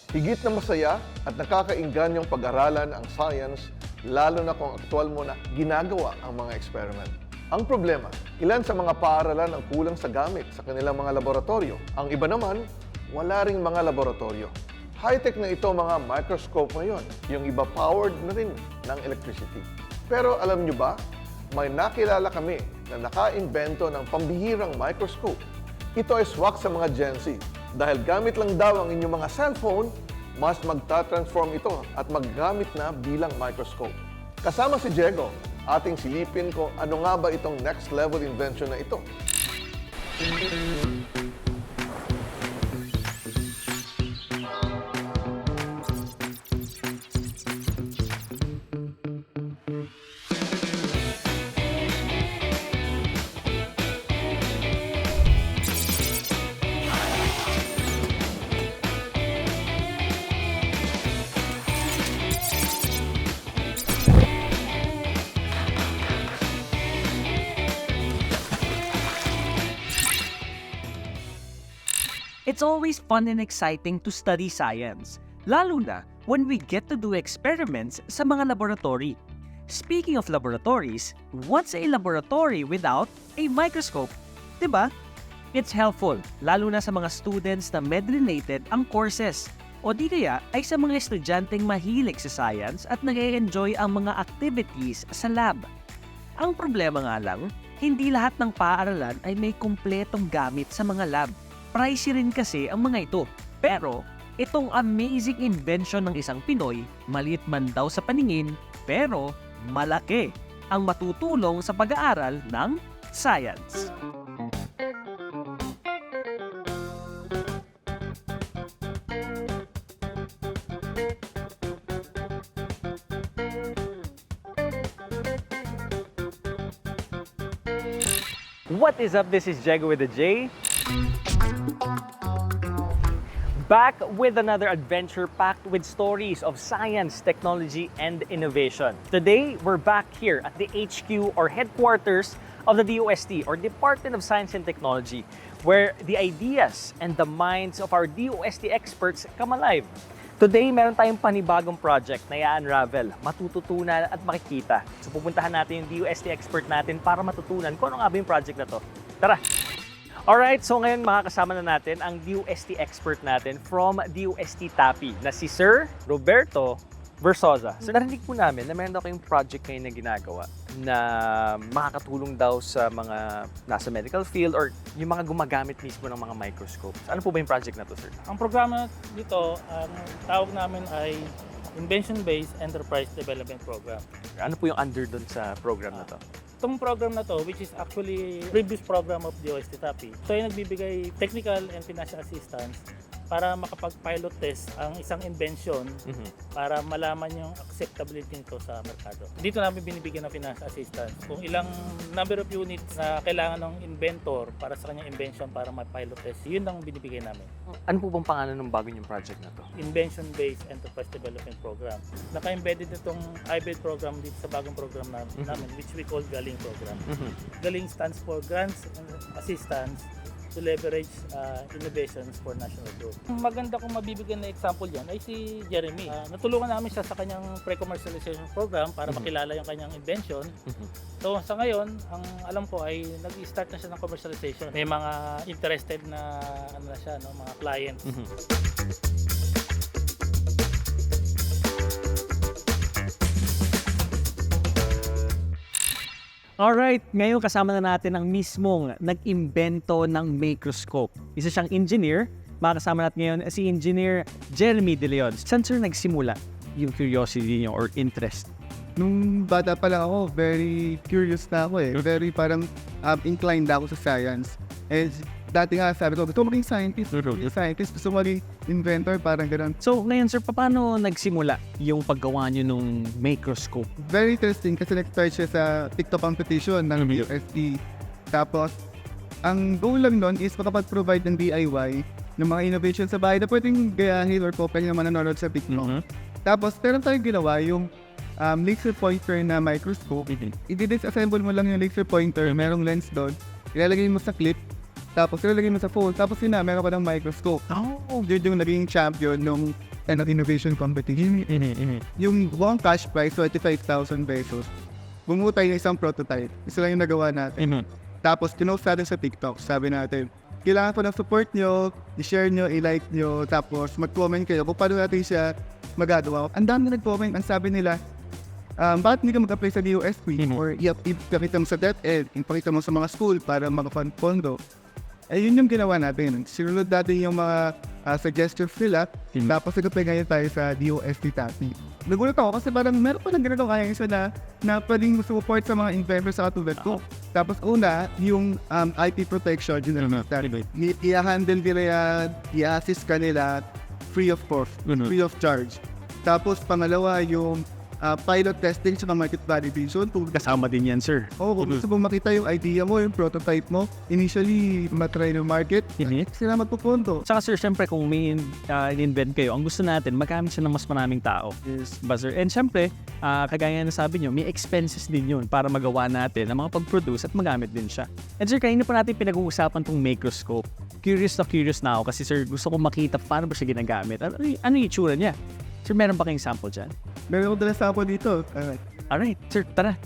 Higit na masaya at nakakaingganyang pag-aralan ang science, lalo na kung aktual mo na ginagawa ang mga experiment. Ang problema, ilan sa mga paaralan ang kulang sa gamit sa kanilang mga laboratorio. Ang iba naman, wala ring mga laboratorio. High-tech na ito mga microscope ngayon, yung iba powered na rin ng electricity. Pero alam nyo ba, may nakilala kami na naka-invento ng pambihirang microscope. Ito ay swak sa mga Gen Z. Dahil gamit lang daw ang inyong mga cellphone, mas magta-transform ito at maggamit na bilang microscope. Kasama si Diego, ating silipin ko ano nga ba itong next level invention na ito. It's always fun and exciting to study science, lalo na when we get to do experiments sa mga laboratory. Speaking of laboratories, what's a laboratory without a microscope? Diba? It's helpful, lalo na sa mga students na med-related ang courses, o di kaya ay sa mga estudyanteng mahilig sa science at nag-e-enjoy ang mga activities sa lab. Ang problema nga lang, hindi lahat ng paaralan ay may kumpletong gamit sa mga lab. Pricey rin kasi ang mga ito. Pero, itong amazing invention ng isang Pinoy, maliit man daw sa paningin, pero malaki ang matutulong sa pag-aaral ng science. What is up? This is Diego with a J. Back with another adventure packed with stories of science, technology, and innovation. Today, we're back here at the HQ or headquarters of the DOST or Department of Science and Technology, where the ideas and the minds of our DOST experts come alive. Today, meron tayong panibagong project na i-unravel, matututunan at makikita. So pupuntahan natin yung DOST expert natin para matutunan kung ano nga ba yung project na to. Tara! Alright, so ngayon makakasama na natin ang DOST expert natin from DOST TAPI na si Sir Roberto Versosa. So narinig po namin na meron daw kayong project kayo na ginagawa na makakatulong daw sa mga nasa medical field or yung mga gumagamit mismo ng mga microscopes. Ano po ba yung project na to, sir? Ang programa dito, ang tawag namin ay Invention-Based Enterprise Development Program. Ano po yung under doon sa program na to? Itong program na to, which is actually previous program of DOST TAPI, ito ay nagbibigay technical and financial assistance para makapag-pilot test ang isang invention para malaman yung acceptability nito sa merkado. Dito namin binibigyan ng financial assistance kung ilang number of units na kailangan ng inventor para sa kanyang invention para ma-pilot test, yun ang binibigay namin. Ano po bang pangalan ng bago yung project na to? Invention-Based Enterprise Development Program. Naka-embedded itong hybrid program dito sa bagong program namin, which we call GALING program. GALING stands for Grants and Assistance to Leverage Innovations for National Growth. Maganda kung mabibigyan na example yan ay si Jeremy. Natulungan namin siya sa kanyang pre-commercialization program para makilala yung kanyang invention. So sa ngayon, ang alam ko ay nag-start na siya ng commercialization. May mga interested na ano na siya, no, mga clients. Alright, ngayon kasama na natin ang mismong nag-imbento ng microscope. Isa siyang engineer. Makakasama natin ngayon si Engineer Jeremy De Leon. Saan sir nagsimula yung curiosity niyo or interest? Nung bata pa lang ako, very curious na ako eh. Very parang inclined ako sa science. And dati nga sabi ko, gusto maging scientist. Gusto maging inventor, parang gano'n. So ngayon sir, paano nagsimula yung paggawa niyo nung microscope? Very interesting kasi nag-start siya sa TikTok competition ng DOST. Tapos, ang goal lang nun is makapag-provide ng DIY ng mga innovation sa bahay na pwedeng gayahin or copy ng mga nanonood sa TikTok. Tapos, meron tayong ginawa yung laser pointer na microscope. I-disassemble mo lang yung laser pointer, merong lens doon, ilalagay mo sa clip, tapos ilalagay mo sa phone, tapos yun na, meron ka ng microscope. Yun yung naging champion nung and innovation competition. Yung buong cash prize, 25,000 pesos. Bumuo tayo ng isang prototype. Isa lang yung nagawa natin. Tapos, kinost natin sa TikTok. Sabi natin, kailangan ko ng support nyo, i-share nyo, i-like nyo, tapos mag-comment kayo kung paano natin siya magagawa. Ang dami na nag-comment, ang sabi nila, bakit hindi ka mag-apply sa DOST or ipakita mo sa DepEd, ipakita mo sa mga school para mag-pondo. Eh, yun yung ginawa natin. Sinunod natin yung mga suggestions nila, tapos nag-apply ngayon tayo sa DOST TAPI. Nagulat ako kasi parang meron pa ng ganito kaya isa na pwedeng support sa mga inventors sa katulad ko. Tapos una, yung IP protection, yun na i-handle nila yan, i-assist ka nila free of cost, free of charge. Tapos pangalawa, yung pilot testing sa market validation. Kasama din yan, sir. Kung gusto mo makita yung idea mo, yung prototype mo, initially matry ng market, sila magpupunto. Saka sir, syempre kung may in-invent kayo, ang gusto natin, magamit siya ng mas maraming tao. Yes, buzzer. And syempre, kagaya na sabi nyo, may expenses din yun para magawa natin ang mga pag-produce at magamit din siya. And sir, kanina pa natin pinag-uusapan tong microscope. Curious na ako kasi sir, gusto ko makita paano ba siya ginagamit. Ano yung itsura niya? Sir, meron ba kayong sample dyan? Meron ko dala sample dito. Alright, sir, tara.